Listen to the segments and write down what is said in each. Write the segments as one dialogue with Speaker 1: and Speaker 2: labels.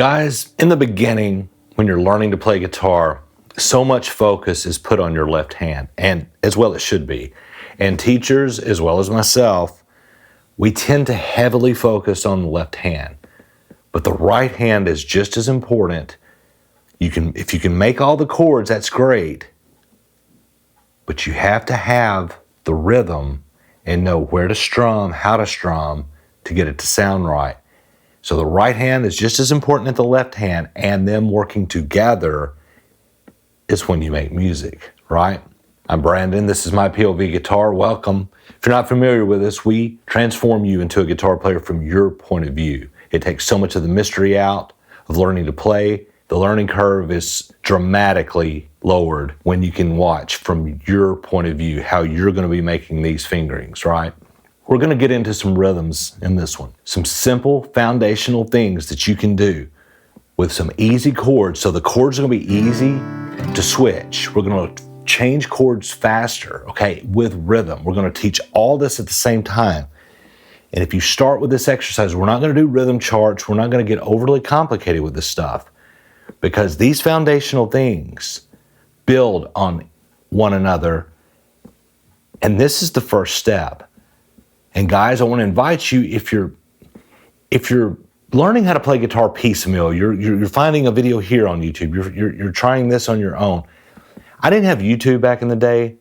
Speaker 1: Guys, in the beginning, when you're learning to play guitar, so much focus is put on your left hand, and as well it should be. And teachers, as well as myself, we tend to heavily focus on the left hand. But the right hand is just as important. If you can make all the chords, that's great. But you have to have the rhythm and know where to strum, how to strum to get it to sound right. So the right hand is just as important as the left hand, and them working together is when you make music, right? I'm Brandon, this is MyPOVGuitar, welcome. If you're not familiar with us, we transform you into a guitar player from your point of view. It takes so much of the mystery out of learning to play. The learning curve is dramatically lowered when you can watch from your point of view how you're going to be making these fingerings, right? We're going to get into some rhythms in this one. Some simple foundational things that you can do with some easy chords. So the chords are going to be easy to switch. We're going to change chords faster, okay, with rhythm. We're going to teach all this at the same time. And if you start with this exercise, we're not going to do rhythm charts. We're not going to get overly complicated with this stuff because these foundational things build on one another. And this is the first step. And guys, I want to invite you, if you're learning how to play guitar piecemeal, you're finding a video here on YouTube, you're trying this on your own. I didn't have YouTube back in the day,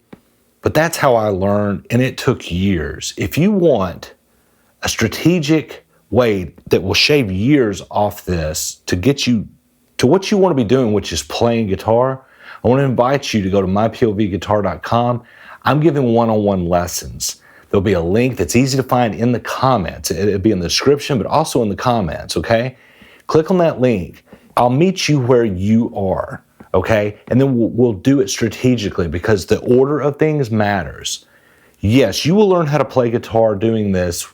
Speaker 1: but that's how I learned, and it took years. If you want a strategic way that will shave years off this to get you to what you want to be doing, which is playing guitar, I want to invite you to go to MyPOVGuitar.com. I'm giving one-on-one lessons. There'll be a link that's easy to find in the comments. It'll be in the description, but also in the comments, okay? Click on that link. I'll meet you where you are, okay? And then we'll do it strategically because the order of things matters. Yes, you will learn how to play guitar doing this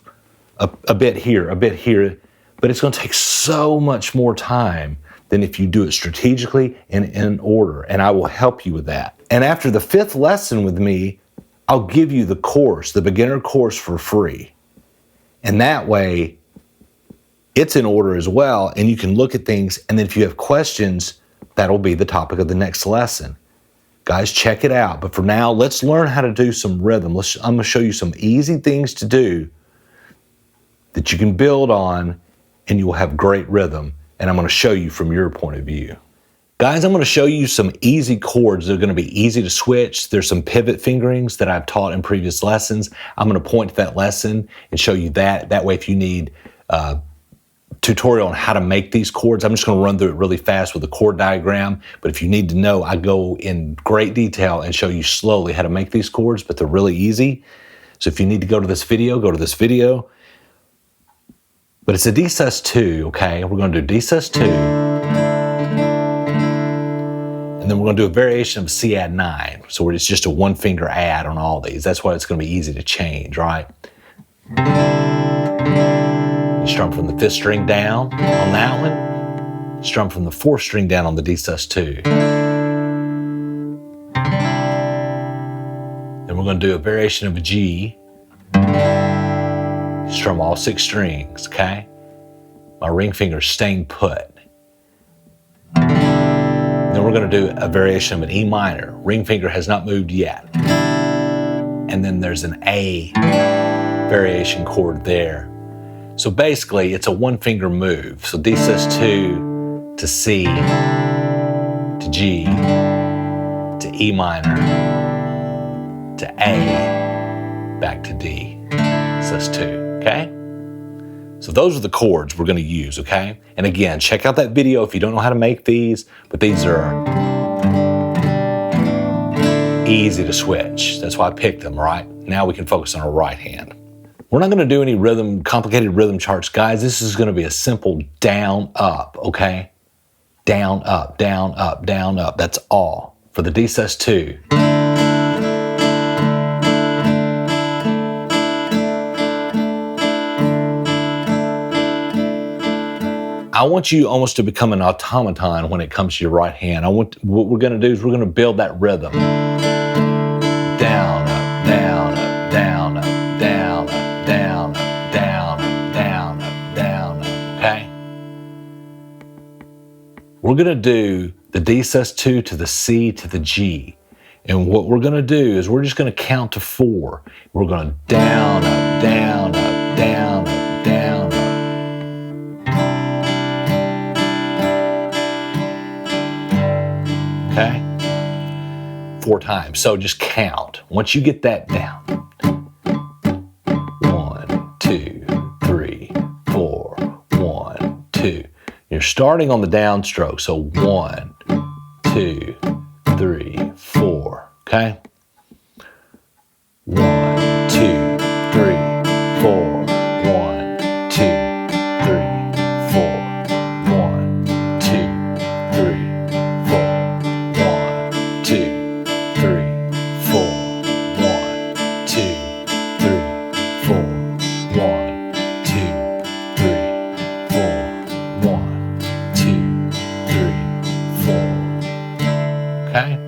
Speaker 1: a bit here, but it's going to take so much more time than if you do it strategically and in order, and I will help you with that. And after the 5th lesson with me, I'll give you the course, the beginner course for free. And that way, it's in order as well, and you can look at things, and then if you have questions, that'll be the topic of the next lesson. Guys, check it out. But for now, let's learn how to do some rhythm. I'm going to show you some easy things to do that you can build on, and you will have great rhythm. And I'm going to show you from your point of view. Guys, I'm going to show you some easy chords that are going to be easy to switch. There's some pivot fingerings that I've taught in previous lessons. I'm going to point to that lesson and show you that. That way, if you need a tutorial on how to make these chords, I'm just going to run through it really fast with a chord diagram. But if you need to know, I go in great detail and show you slowly how to make these chords, but they're really easy. So if you need to go to this video, go to this video. But it's a D sus2, okay? We're going to do D sus2. And then we're going to do a variation of C add 9. So it's just a 1-finger add on all these. That's why it's going to be easy to change, right? You strum from the 5th string down on that one. Strum from the 4th string down on the D sus2. Then we're going to do a variation of a G. Strum all 6 strings, okay? My ring finger's staying put. Then we're going to do a variation of an E minor. Ring finger has not moved yet. And then there's an A variation chord there. So basically, it's a 1-finger move. So D sus2 to C to G to E minor to A back to D sus2. Okay? So those are the chords we're going to use, okay? And again, check out that video if you don't know how to make these, but these are easy to switch. That's why I picked them, right? Now we can focus on our right hand. We're not going to do any complicated rhythm charts, guys. This is going to be a simple down, up, okay? Down, up, down, up, down, up. That's all for the D sus2. I want you almost to become an automaton when it comes to your right hand. What we're going to do is we're going to build that rhythm. Down, up, down, up, down, up, down, up, down, up, down, up, down, up, down, up, okay? we're gonna do the D sus2 to the C to the G. And what we're gonna do is we're just gonna count to 4. We're gonna down, up, down, up, down, up, down, up. Okay? 4 times. So just count. Once you get that down. 1, 2, 3, 4. 1, 2. You're starting on the downstroke. So 1, 2, 3, 4. Okay? 1, 2, 3, 4. 1, 2, 3, 4. 1, 2, 3, 4. 1, 2, 3, 4. 1, 2, 3, 4. 1, 2, 3, 4. 1, 2, 3, 4. Okay?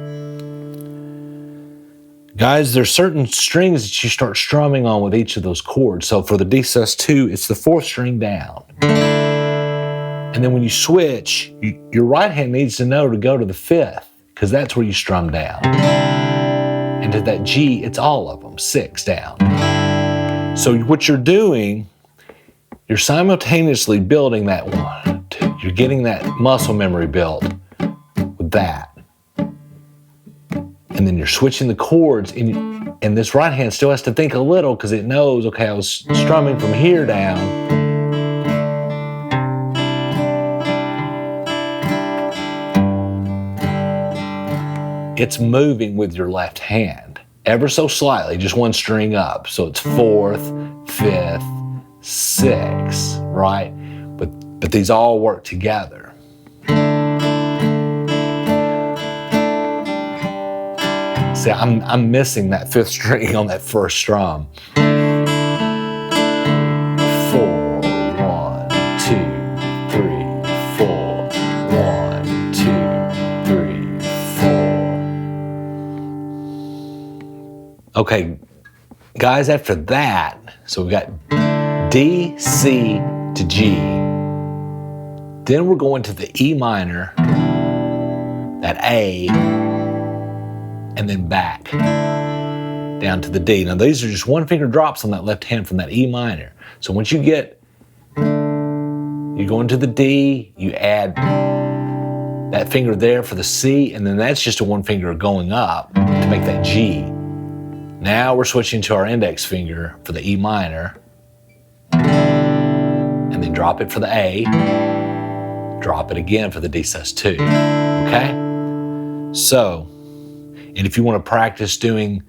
Speaker 1: Guys, there's certain strings that you start strumming on with each of those chords. So for the D sus2, it's the 4th string down. And then when you switch, your right hand needs to know to go to the 5th, because that's where you strum down. And to that G, it's all of them, 6 down. So what you're doing, you're simultaneously building that 1, 2. You're getting that muscle memory built with that. And then you're switching the chords, and this right hand still has to think a little because it knows, okay, I was strumming from here down. It's moving with your left hand, ever so slightly, just 1 string up. So it's 4th, 5th, 6th, right? But these all work together. See, I'm missing that 5th string on that 1st strum. 4, 1, 2, 3, 4. 1, 2, 3, 4. Okay, guys, after that, so we've got D, C to G. Then we're going to the E minor, that A, and then back down to the D. Now these are just 1 finger drops on that left hand from that E minor. So once you go into the D, you add that finger there for the C, and then that's just a 1 finger going up to make that G. Now we're switching to our index finger for the E minor, and then drop it for the A, drop it again for the D sus2, okay? So, and if you want to practice doing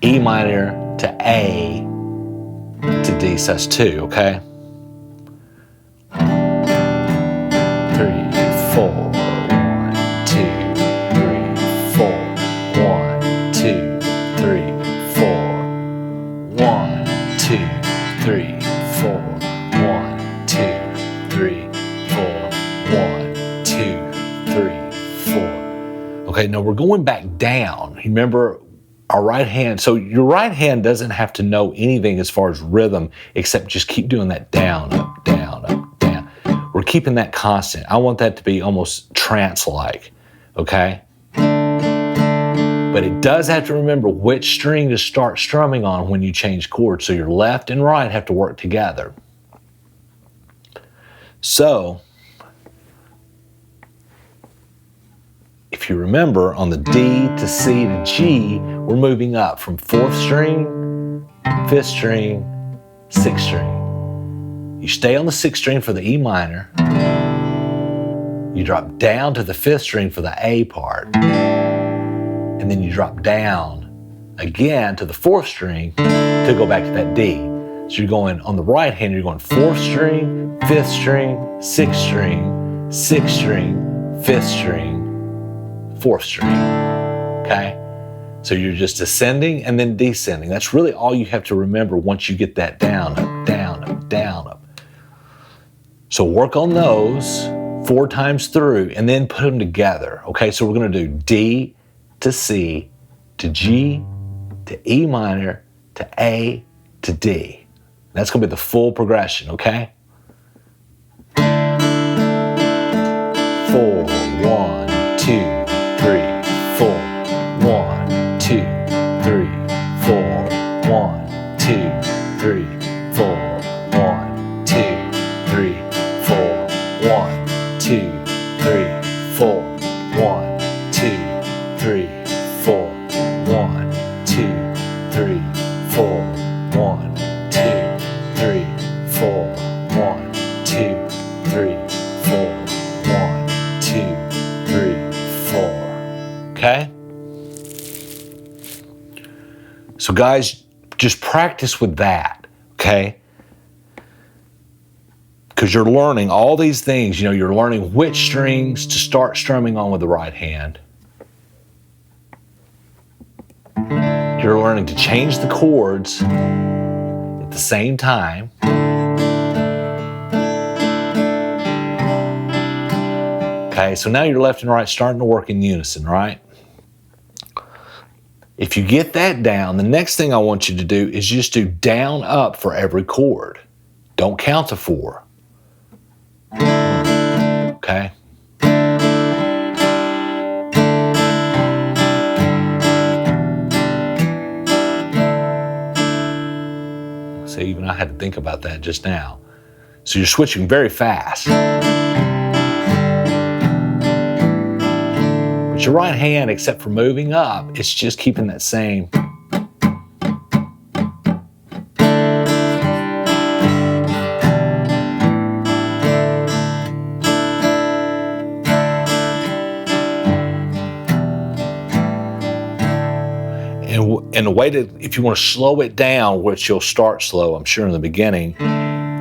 Speaker 1: E minor to A to D sus2, okay? 3, 4, 1, 2, 3, 4. 1, 2, 3, 4. 1, 2, 3, 4. 1, 2, 3, 4. 1, 2, 3, 4. Okay, now we're going back down. Remember our right hand. So your right hand doesn't have to know anything as far as rhythm, except just keep doing that down, up, down, up, down. We're keeping that constant. I want that to be almost trance-like, okay? But it does have to remember which string to start strumming on when you change chords. So your left and right have to work together. So, if you remember, on the D to C to G, we're moving up from 4th string, 5th string, 6th string. You stay on the 6th string for the E minor. You drop down to the 5th string for the A part. And then you drop down again to the 4th string to go back to that D. So you're going, on the right hand, you're going 4th string, 5th string, 6th string, 6th string, 5th string, 4th string, okay? So you're just ascending and then descending. That's really all you have to remember once you get that down, up, down, up, down, up. So work on those 4 times through and then put them together, okay? So we're gonna do D to C to G to E minor to A to D. That's gonna be the full progression, okay? 4, 2, 3, 4. 1, 2, 3, 4. 1, 2, 3, 4. 1, 2, 3, 4. 1, 2, 3, 4. 1, 2, 3, 4. 1, 2, 3, 4. 1, 2, 3, 4. 1, 2, 3, 4. 1, 2, 3, 4. Okay? So guys, just practice with that, okay? Because you're learning all these things. You know, you're learning which strings to start strumming on with the right hand. You're learning to change the chords at the same time. Okay, so now your left and right starting to work in unison, right? If you get that down, the next thing I want you to do is just do down up for every chord. Don't count to 4. Okay? See, even I had to think about that just now. So you're switching very fast. But your right hand, except for moving up, it's just keeping that same. And the way to, if you want to slow it down, which you'll start slow, I'm sure in the beginning,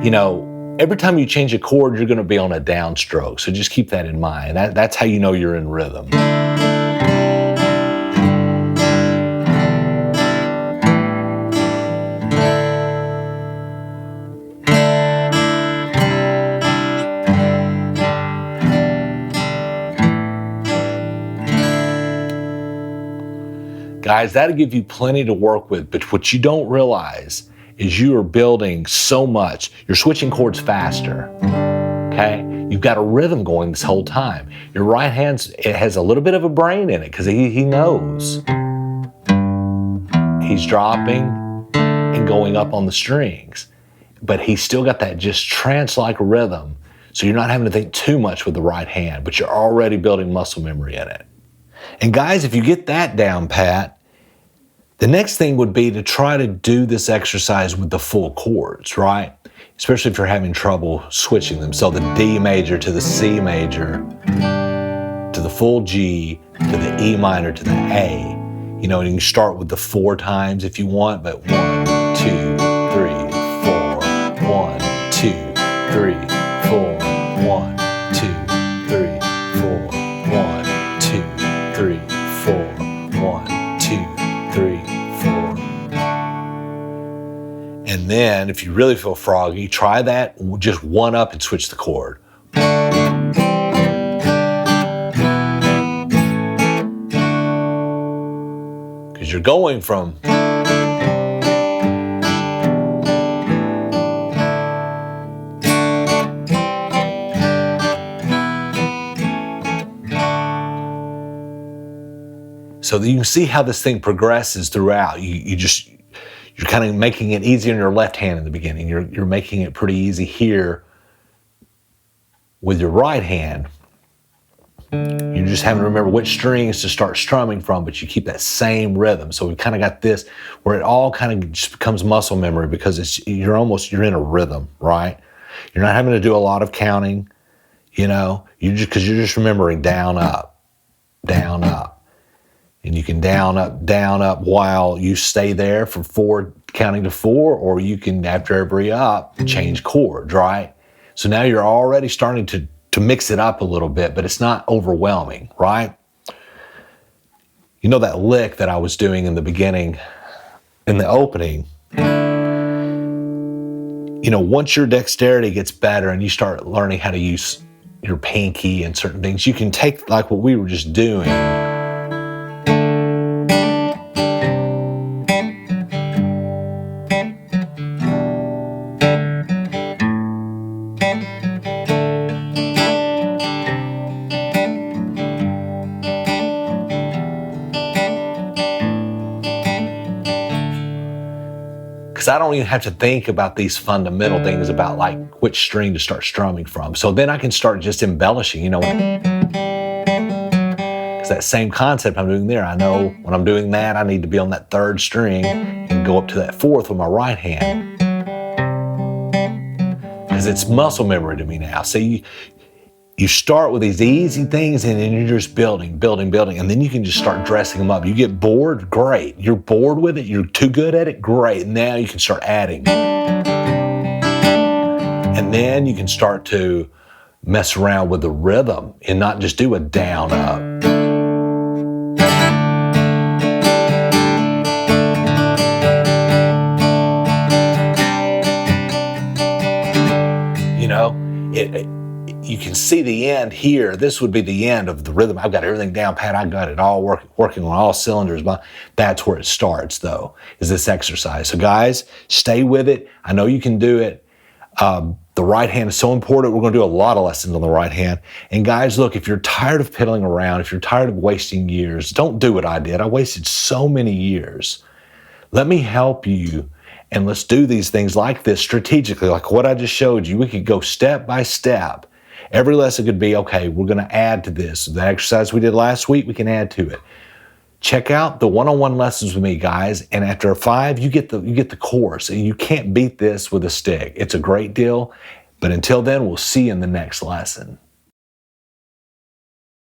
Speaker 1: you know, every time you change a chord, you're going to be on a downstroke. So just keep that in mind. That's how you know you're in rhythm. Guys, that'll give you plenty to work with, but what you don't realize is you are building so much. You're switching chords faster, okay? You've got a rhythm going this whole time. Your right hand, it has a little bit of a brain in it because he knows. He's dropping and going up on the strings, but he's still got that just trance-like rhythm, so you're not having to think too much with the right hand, but you're already building muscle memory in it. And guys, if you get that down pat, the next thing would be to try to do this exercise with the full chords, right? Especially if you're having trouble switching them. So the D major to the C major, to the full G, to the E minor, to the A. You know, and you can start with the 4 times if you want, but 1, 2, 3, 4, 1, 2, 3, 4, 1, 2, 3, 4, 1, 2, 3, 4, 1, 2, 3, 4. And then, if you really feel froggy, try that, just 1 up and switch the chord. Because you're going from so that you can see how this thing progresses throughout. You're kind of making it easier in your left hand in the beginning. You're making it pretty easy here with your right hand. You're just having to remember which strings to start strumming from, but you keep that same rhythm. So we kind of got this where it all kind of just becomes muscle memory because you're in a rhythm, right? You're not having to do a lot of counting, you know, because you're just remembering down, up, down, up. And you can down, up while you stay there for 4, counting to 4, or you can, after every up, change chords, right? So now you're already starting to mix it up a little bit, but it's not overwhelming, right? You know that lick that I was doing in the beginning, in the opening, you know, once your dexterity gets better and you start learning how to use your pinky and certain things, you can take like what we were just doing, because I don't even have to think about these fundamental things about like which string to start strumming from. So then I can start just embellishing, because that same concept I'm doing there, I know when I'm doing that, I need to be on that third string and go up to that fourth with my right hand. Because it's muscle memory to me now. So you start with these easy things and then you're just building, and then you can just start dressing them up. You get bored, great. You're bored with it, you're too good at it, great. Now you can start adding. And then you can start to mess around with the rhythm and not just do a down up. You can see the end here. This would be the end of the rhythm. I've got everything down pat. I got it all working on all cylinders. But that's where it starts, though, is this exercise. So, guys, stay with it. I know you can do it. The right hand is so important. We're going to do a lot of lessons on the right hand. And, guys, look, if you're tired of piddling around, if you're tired of wasting years, don't do what I did. I wasted so many years. Let me help you. And let's do these things like this strategically, like what I just showed you. We could go step by step. Every lesson could be, okay, we're going to add to this. The exercise we did last week, we can add to it. Check out the one-on-one lessons with me, guys. And after 5, you get the course. And you can't beat this with a stick. It's a great deal. But until then, we'll see you in the next lesson.